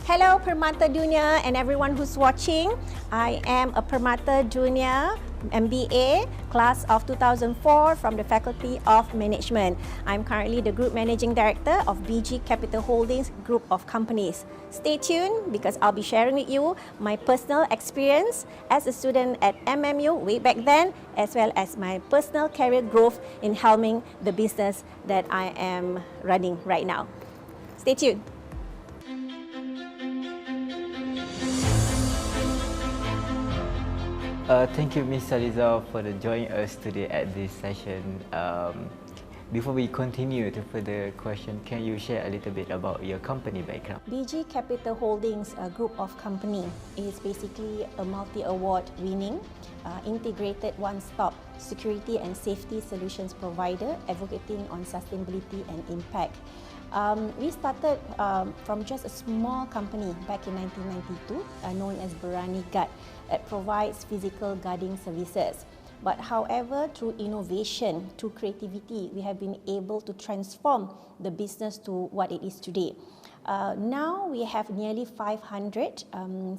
Hello Permata Dunia and everyone who's watching. I am a Permata Dunia MBA class of 2004 from the Faculty of Management. I'm currently the Group Managing Director of BG Capital Holdings Group of Companies. Stay tuned because I'll be sharing with you my personal experience as a student at MMU way back then, as well as my personal career growth in helming the business that I am running right now. Stay tuned. Thank you, Ms. Saliza, for joining us today at this session. Before we continue to further question, can you share a little bit about your company background? BG Capital Holdings Group of Company is basically a multi-award winning, integrated one-stop security and safety solutions provider advocating on sustainability and impact. We started from just a small company back in 1992 known as Berani Guard that provides physical guarding services. But however, through innovation, through creativity, we have been able to transform the business to what it is today. Now we have nearly 500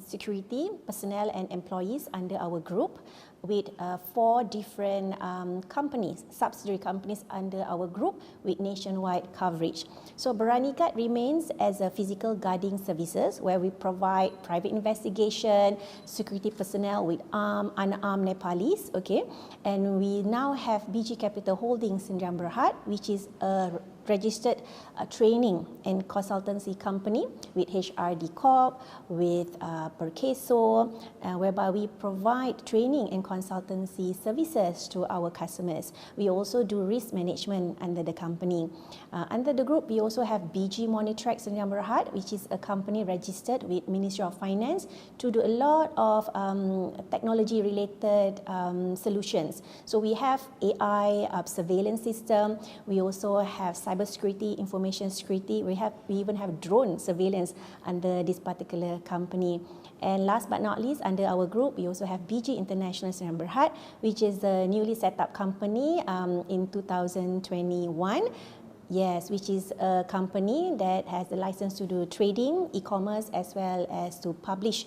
security personnel and employees under our group, with 4 different companies, subsidiary companies under our group with nationwide coverage. So Berani Guard remains as a physical guarding services where we provide private investigation, security personnel with armed, unarmed Nepalis, okay? And we now have BG Capital Holdings Sdn Bhd, which is a registered training and consultancy company with HRD Corp, with Perkeso, whereby we provide training and consultancy services to our customers. We also do risk management under the company. Under the group, we also have BG Monitrax Sdn Bhd, which is a company registered with Ministry of Finance to do a lot of technology-related solutions. So we have AI surveillance system. We also have cybersecurity, information security. We even have drone surveillance under this particular company. And last but not least, under our group, we also have BG International Sdn Bhd, which is a newly set up company in 2021. Yes, which is a company that has the license to do trading, e-commerce, as well as to publish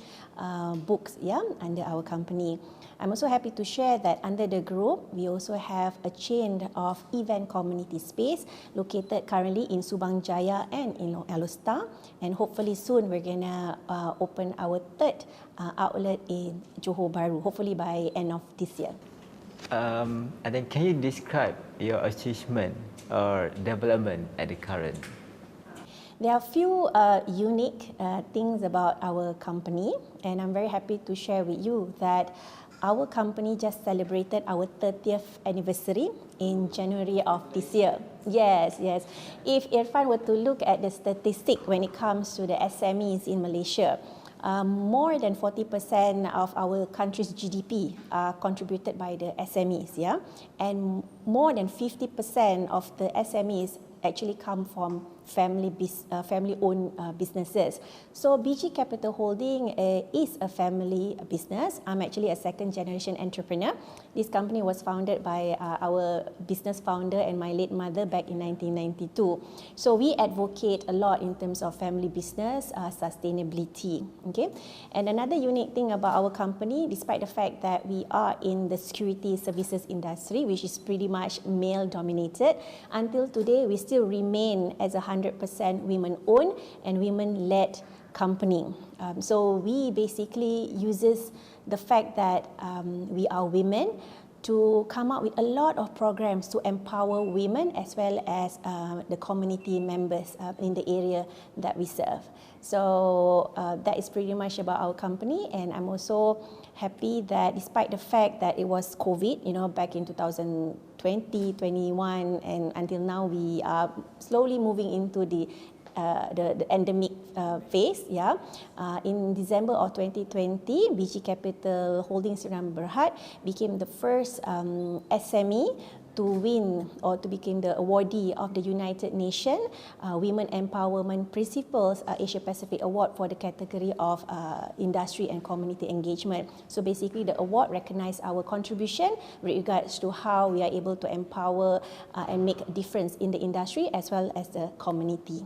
books, under our company. I'm also happy to share that under the group, we also have a chain of event community space located currently in Subang Jaya and in Alostar. And hopefully soon we're gonna open our 3rd outlet in Johor Bahru, hopefully by end of this year. And then can you describe your achievement or development at the current? There are a few unique things about our company, and I'm very happy to share with you that our company just celebrated our 30th anniversary in January of this year. Yes. If Irfan were to look at the statistic when it comes to the SMEs in Malaysia, more than 40% of our country's GDP are contributed by the SMEs, and more than 50% of the SMEs actually come from family-owned businesses. So BG Capital Holding is a family business. I'm actually a second-generation entrepreneur. This company was founded by our business founder and my late mother back in 1992. So we advocate a lot in terms of family business, sustainability. Okay, and another unique thing about our company, despite the fact that we are in the security services industry, which is pretty much male-dominated, until today we still remain as a 100% women-owned and women-led company. So we basically uses the fact that we are women to come up with a lot of programs to empower women as well as the community members in the area that we serve. So that is pretty much about our company, and I'm also happy that despite the fact that it was COVID, back in 2020, 21, and until now we are slowly moving into the endemic phase. In December of 2020, BG Capital Holdings Sdn Bhd became the first SME to win or to become the awardee of the United Nations Women Empowerment Principles Asia Pacific Award for the category of industry and community engagement. So basically the award recognized our contribution with regards to how we are able to empower and make a difference in the industry as well as the community.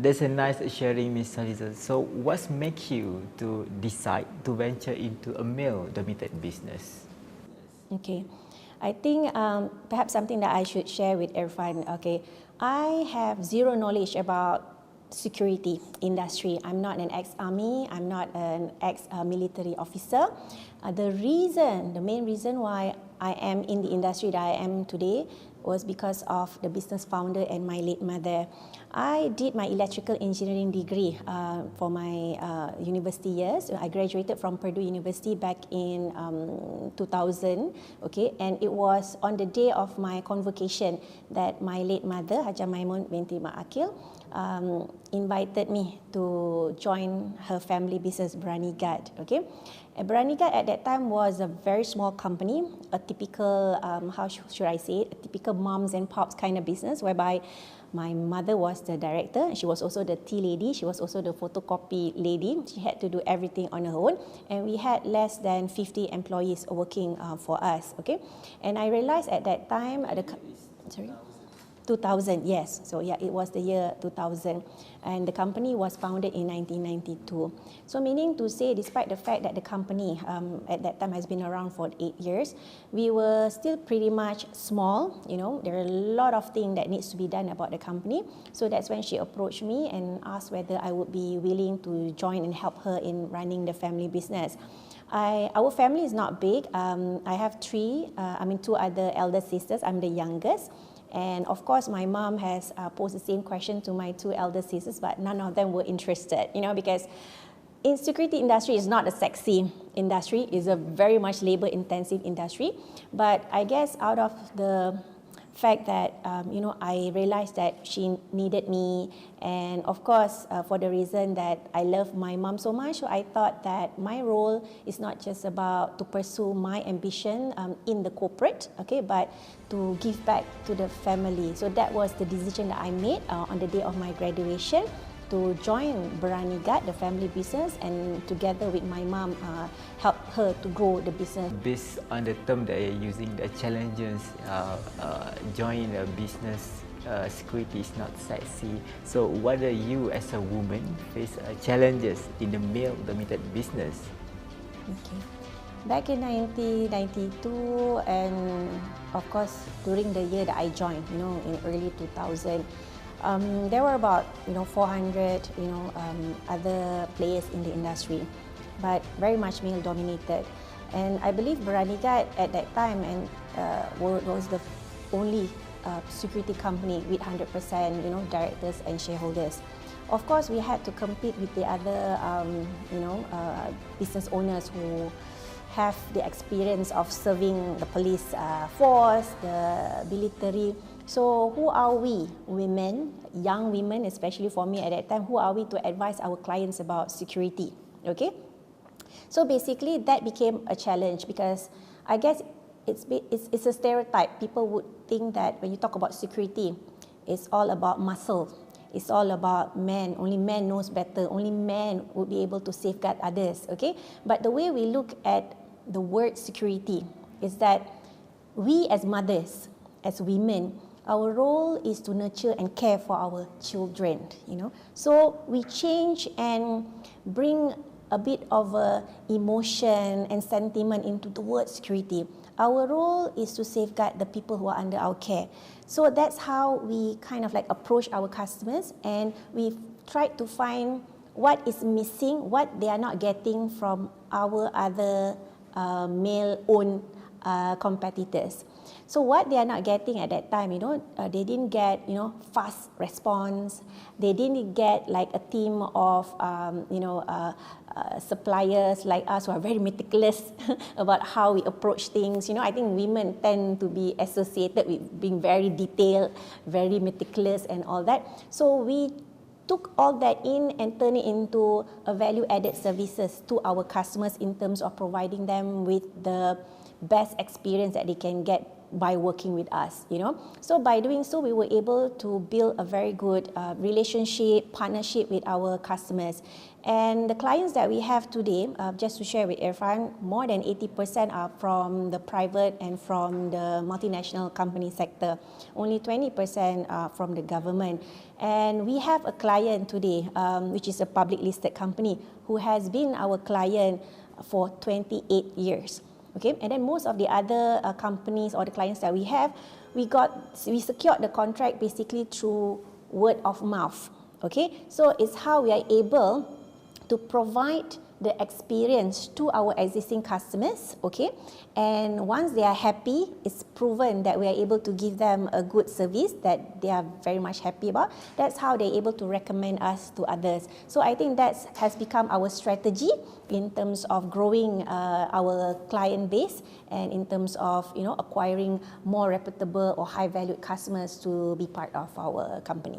That's a nice sharing, Miss Saliza. So, what makes you to decide to venture into a male-dominated business? Okay, I think perhaps something that I should share with Irfan. Okay, I have zero knowledge about security industry. I'm not an ex-army. I'm not an ex-military officer. The main reason why I am in the industry that I am today was because of the business founder and my late mother. I did my electrical engineering degree for my university years. I graduated from Purdue University back in 2000, okay, and it was on the day of my convocation that my late mother, Hajah Maimun binti Mak Akil, invited me to join her family business, Berani Guard, okay. Berani Guard at that time was a very small company, a typical, how should I say it, a typical moms and pops kind of business, whereby my mother was the director. She was also the tea lady. She was also the photocopy lady. She had to do everything on her own. And we had less than 50 employees working for us, okay. And I realized at that time, sorry? 2000, yes. So yeah, it was the year 2000. And the company was founded in 1992. So meaning to say, despite the fact that the company at that time has been around for 8 years, we were still pretty much small. You know, there are a lot of things that needs to be done about the company. So that's when she approached me and asked whether I would be willing to join and help her in running the family business. Our family is not big. I have two other elder sisters. I'm the youngest. And of course, my mom has posed the same question to my two elder sisters, but none of them were interested, you know, because in security industry is not a sexy industry, it's a very much labor intensive industry. But I guess out of the fact that, I realized that she needed me, and of course, for the reason that I love my mom so much, so I thought that my role is not just about to pursue my ambition in the corporate, okay, but to give back to the family. So that was the decision that I made on the day of my graduation, to join Berani Guard, the family business, and together with my mom, help her to grow the business. Based on the term that you're using, the challenges, joining a business, security is not sexy. So what are you as a woman face challenges in the male-dominated business? Okay. Back in 1992, and of course during the year that I joined, in early 2000, there were about 400 other players in the industry, but very much male dominated. And I believe Berani Guard at that time was the only security company with 100% directors and shareholders. Of course, we had to compete with the other business owners who have the experience of serving the police force, the military. So who are we, women, young women, especially for me at that time, who are we to advise our clients about security, okay? So basically that became a challenge, because I guess it's a stereotype. People would think that when you talk about security, it's all about muscle. It's all about men. Only men knows better. Only men would be able to safeguard others, okay? But the way we look at the word security is that we as mothers, as women, our role is to nurture and care for our children, So we change and bring a bit of emotion and sentiment into the word security. Our role is to safeguard the people who are under our care. So that's how we kind of like approach our customers, and we've tried to find what is missing, what they are not getting from our other male-owned competitors. So what they are not getting at that time, they didn't get, fast response. They didn't get like a team of, suppliers like us who are very meticulous about how we approach things. I think women tend to be associated with being very detailed, very meticulous and all that. So we took all that in and turned it into a value-added services to our customers in terms of providing them with the best experience that they can get by working with us, So by doing so, we were able to build a very good relationship, partnership with our customers. And the clients that we have today, just to share with Irfan, more than 80% are from the private and from the multinational company sector. Only 20% are from the government. And we have a client today, which is a public listed company, who has been our client for 28 years. Okay, and then most of the other companies or the clients that we have, we secured the contract basically through word of mouth. Okay, so it's how we are able to provide the experience to our existing customers, okay? And once they are happy, it's proven that we are able to give them a good service that they are very much happy about. That's how they're able to recommend us to others. So I think that has become our strategy in terms of growing our client base and in terms of acquiring more reputable or high valued customers to be part of our company.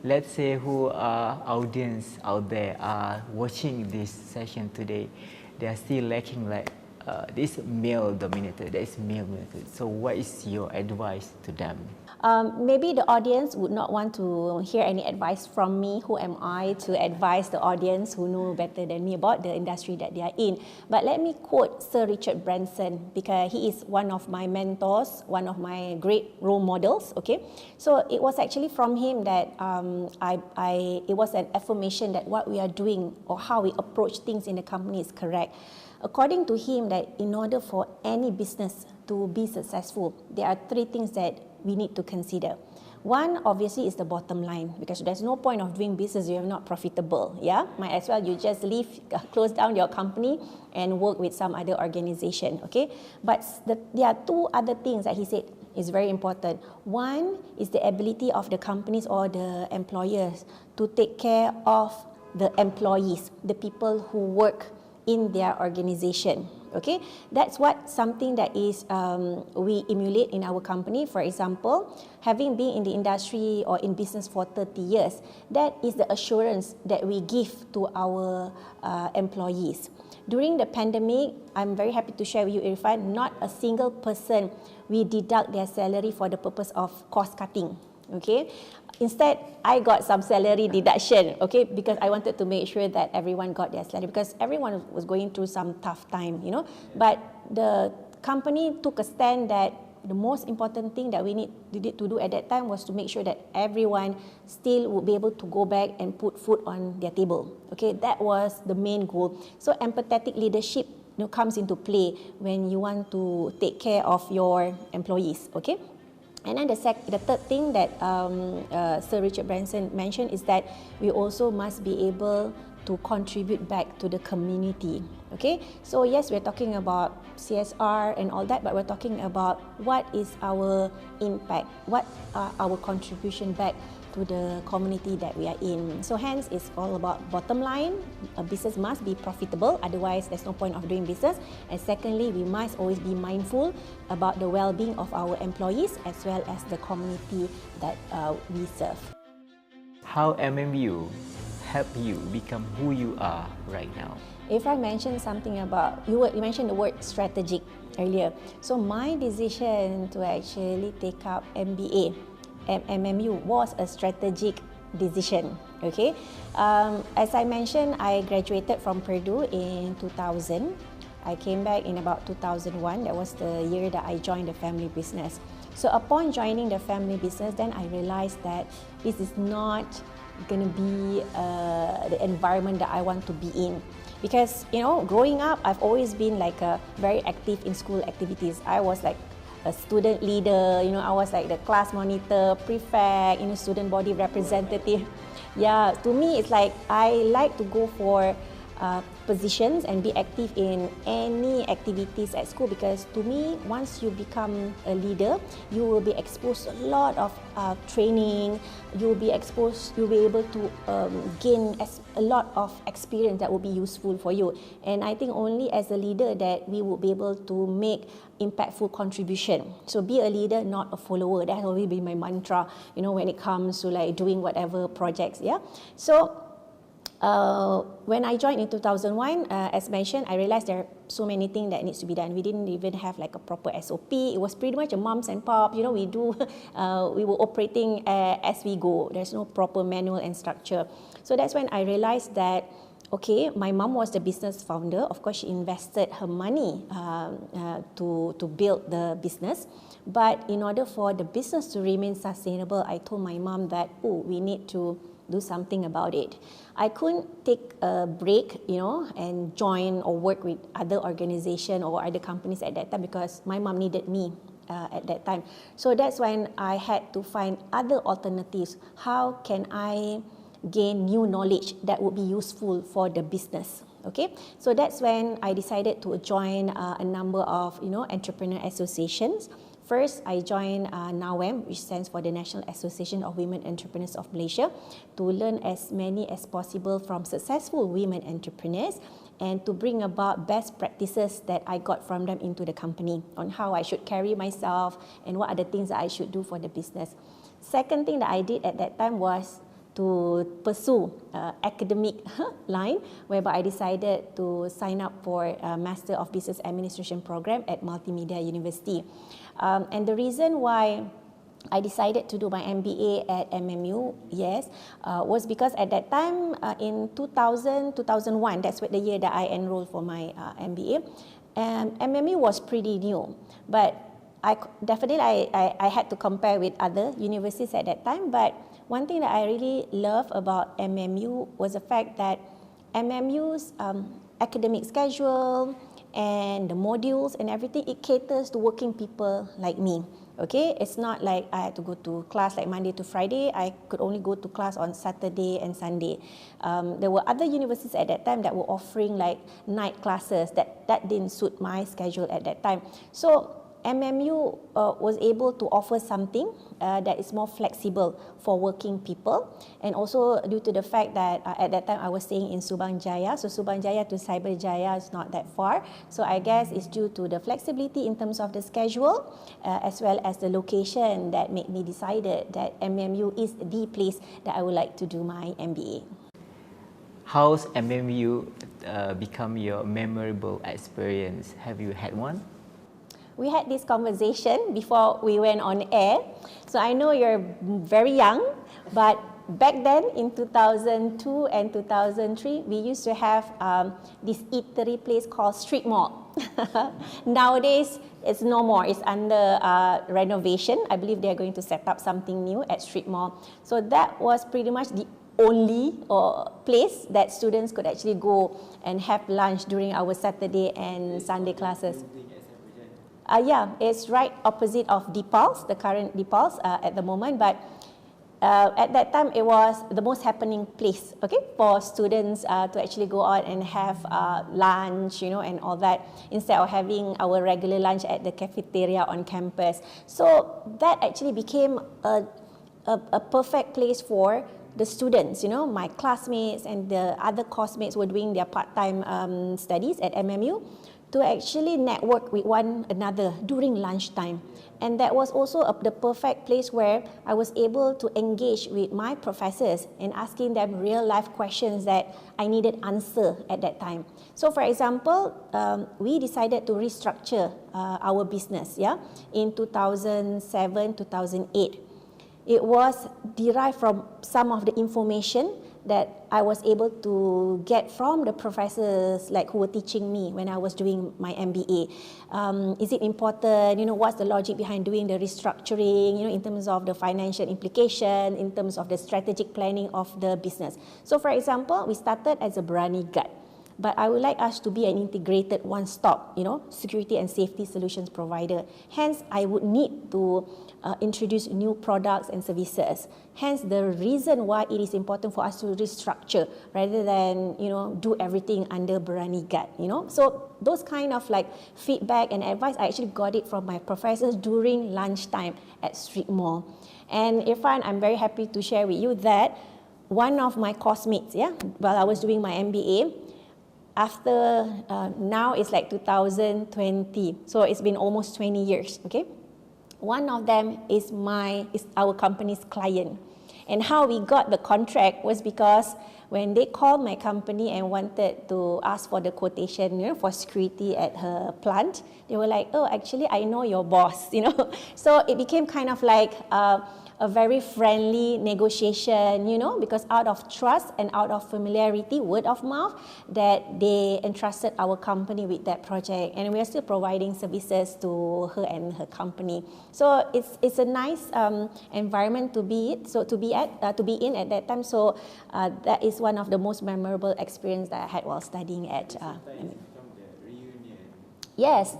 Let's say who are audience out there are watching this session today, they are still lacking this male dominated, there is male dominated. So what is your advice to them? Maybe the audience would not want to hear any advice from me. Who am I to advise the audience who know better than me about the industry that they are in? But let me quote Sir Richard Branson, because he is one of my mentors, one of my great role models. Okay, so it was actually from him that it was an affirmation that what we are doing or how we approach things in the company is correct. According to him, that in order for any business to be successful, there are three things that we need to consider. One, obviously, is the bottom line, because there's no point of doing business if you're not profitable. Yeah, might as well you just leave, close down your company and work with some other organization. Okay, but there are two other things that he said is very important. One is the ability of the companies or the employers to take care of the employees, the people who work in their organization. Okay, that's something that is we emulate in our company. For example, having been in the industry or in business for 30 years, that is the assurance that we give to our employees. During the pandemic, I'm very happy to share with you, Irfan, not a single person we deduct their salary for the purpose of cost cutting. Okay, instead I got some salary deduction, okay, because I wanted to make sure that everyone got their salary, because everyone was going through some tough time, but the company took a stand that the most important thing that we needed to do at that time was to make sure that everyone still would be able to go back and put food on their table. Okay, that was the main goal. So empathetic leadership comes into play when you want to take care of your employees. Okay. And then the third thing that Sir Richard Branson mentioned is that we also must be able to contribute back to the community. Okay, so yes, we're talking about CSR and all that, but we're talking about what is our impact, what are our contribution back to the community that we are in. So hence, it's all about bottom line. A business must be profitable, otherwise there's no point of doing business. And secondly, we must always be mindful about the well-being of our employees as well as the community that we serve. How MMU help you become who you are right now? If I mentioned something about, you mentioned the word strategic earlier. So my decision to actually take up MBA MMU was a strategic decision. Okay, as I mentioned, I graduated from Purdue in 2000. I came back in about 2001. That was the year that I joined the family business. So upon joining the family business, then I realized that this is not going to be the environment that I want to be in. Because, growing up, I've always been very active in school activities. I was like a student leader, I was like the class monitor, prefect, student body representative. Yeah, to me, it's like I like to go for positions and be active in any activities at school, because to me, once you become a leader, you will be exposed to a lot of training. You'll be able to gain a lot of experience that will be useful for you. And I think only as a leader that we will be able to make impactful contribution. So be a leader, not a follower. That has always been my mantra, when it comes to doing whatever projects. Yeah. So When I joined in 2001, as mentioned, I realized there are so many things that needs to be done. We didn't even have like a proper SOP. It was pretty much a mums and pops. You know, we were operating as we go. There's no proper manual and structure. So that's when I realized that, okay, my mom was the business founder. Of course, she invested her money to build the business. But in order for the business to remain sustainable, I told my mom that, we need to do something about it. I couldn't take a break, and join or work with other organizations or other companies at that time because my mom needed me at that time. So that's when I had to find other alternatives. How can I gain new knowledge that would be useful for the business? Okay, so that's when I decided to join a number of entrepreneur associations. First, I joined NAWAM, which stands for the National Association of Women Entrepreneurs of Malaysia, to learn as many as possible from successful women entrepreneurs and to bring about best practices that I got from them into the company on how I should carry myself and what are the things that I should do for the business. Second thing that I did at that time was to pursue academic line, whereby I decided to sign up for a Master of Business Administration program at Multimedia University. And the reason why I decided to do my MBA at MMU, was because at that time in 2000, 2001, that's the year that I enrolled for my MBA, MMU was pretty new, but I had to compare with other universities at that time. But one thing that I really love about MMU was the fact that MMU's academic schedule and the modules and everything, it caters to working people like me. Okay, it's not like I had to go to class like Monday to Friday. I could only go to class on Saturday and Sunday. There were other universities at that time that were offering like night classes that didn't suit my schedule at that time. So MMU was able to offer something that is more flexible for working people, and also due to the fact that at that time I was staying in Subang Jaya, so Subang Jaya to Cyberjaya is not that far, so I guess it's due to the flexibility in terms of the schedule as well as the location that made me decided that MMU is the place that I would like to do my MBA. How's MMU become your memorable experience? Have you had one? We had this conversation before we went on air. So I know you're very young, but back then in 2002 and 2003, we used to have this eatery place called Street Mall. Nowadays, it's no more. It's under renovation. I believe they're going to set up something new at Street Mall. So that was pretty much the only place that students could actually go and have lunch during our Saturday and Sunday classes. It's right opposite of DePulse, the current DePulse at the moment. But at that time, it was the most happening place, for students to actually go out and have lunch, and all that, instead of having our regular lunch at the cafeteria on campus. So that actually became a perfect place for the students, my classmates and the other coursemates were doing their part-time studies at MMU, to actually network with one another during lunchtime. And that was also the perfect place where I was able to engage with my professors and asking them real life questions that I needed answer at that time. So for example, we decided to restructure our business in 2007, 2008. It was derived from some of the information that I was able to get from the professors who were teaching me when I was doing my MBA. Is it important? What's the logic behind doing the restructuring? In terms of the financial implication, in terms of the strategic planning of the business. So, for example, we started as a biryani gut, but I would like us to be an integrated one-stop, security and safety solutions provider. Hence, I would need to introduce new products and services. Hence, the reason why it is important for us to restructure rather than, do everything under biryani gut, So those kind of feedback and advice, I actually got it from my professors during lunchtime at Street Mall. And Irfan, I'm very happy to share with you that one of my coursemates, while I was doing my MBA, after now it's 2020, so it's been almost 20 years, One of them is our company's client. And how we got the contract was because When they called my company and wanted to ask for the quotation, for security at her plant, they were like, "Oh, actually, I know your boss," So it became kind of like a very friendly negotiation, because out of trust and out of familiarity, word of mouth, that they entrusted our company with that project, and we are still providing services to her and her company. So it's a nice environment to be in at that time. So that is one of the most memorable experience that I had while studying at. Yes.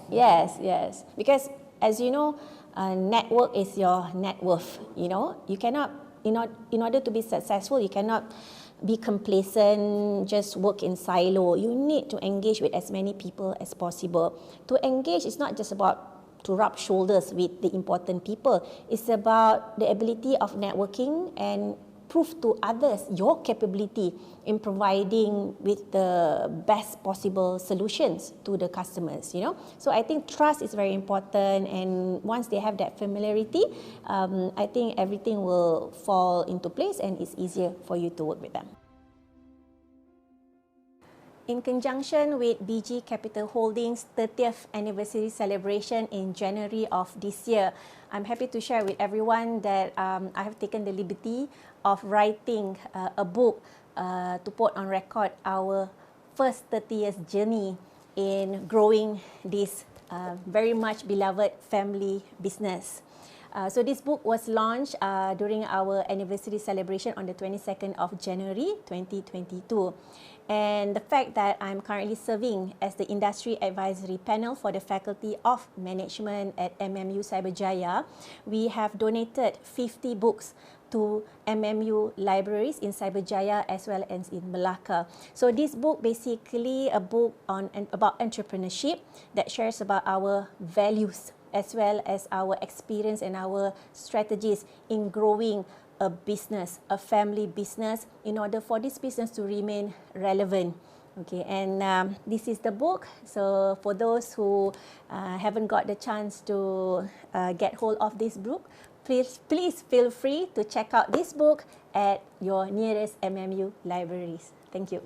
Because as you know, network is your net worth. You cannot, in order to be successful, you cannot be complacent, just work in silo. You need to engage with as many people as possible. To engage is not just about to rub shoulders with the important people. It's about the ability of networking and prove to others your capability in providing with the best possible solutions to the customers, So I think trust is very important, and once they have that familiarity, I think everything will fall into place and it's easier for you to work with them. In conjunction with BG Capital Holdings' 30th anniversary celebration in January of this year, I'm happy to share with everyone that I have taken the liberty of writing a book to put on record our first 30 years journey in growing this very much beloved family business. So this book was launched during our anniversary celebration on the 22nd of January 2022. And the fact that I'm currently serving as the industry advisory panel for the Faculty of Management at MMU Cyberjaya, we have donated 50 books to MMU libraries in Cyberjaya as well as in Melaka. So this book basically a book about entrepreneurship that shares about our values as well as our experience and our strategies in growing a business, a family business, in order for this business to remain relevant. Okay, and this is the book. So for those who haven't got the chance to get hold of this book, please feel free to check out this book at your nearest MMU libraries. Thank you.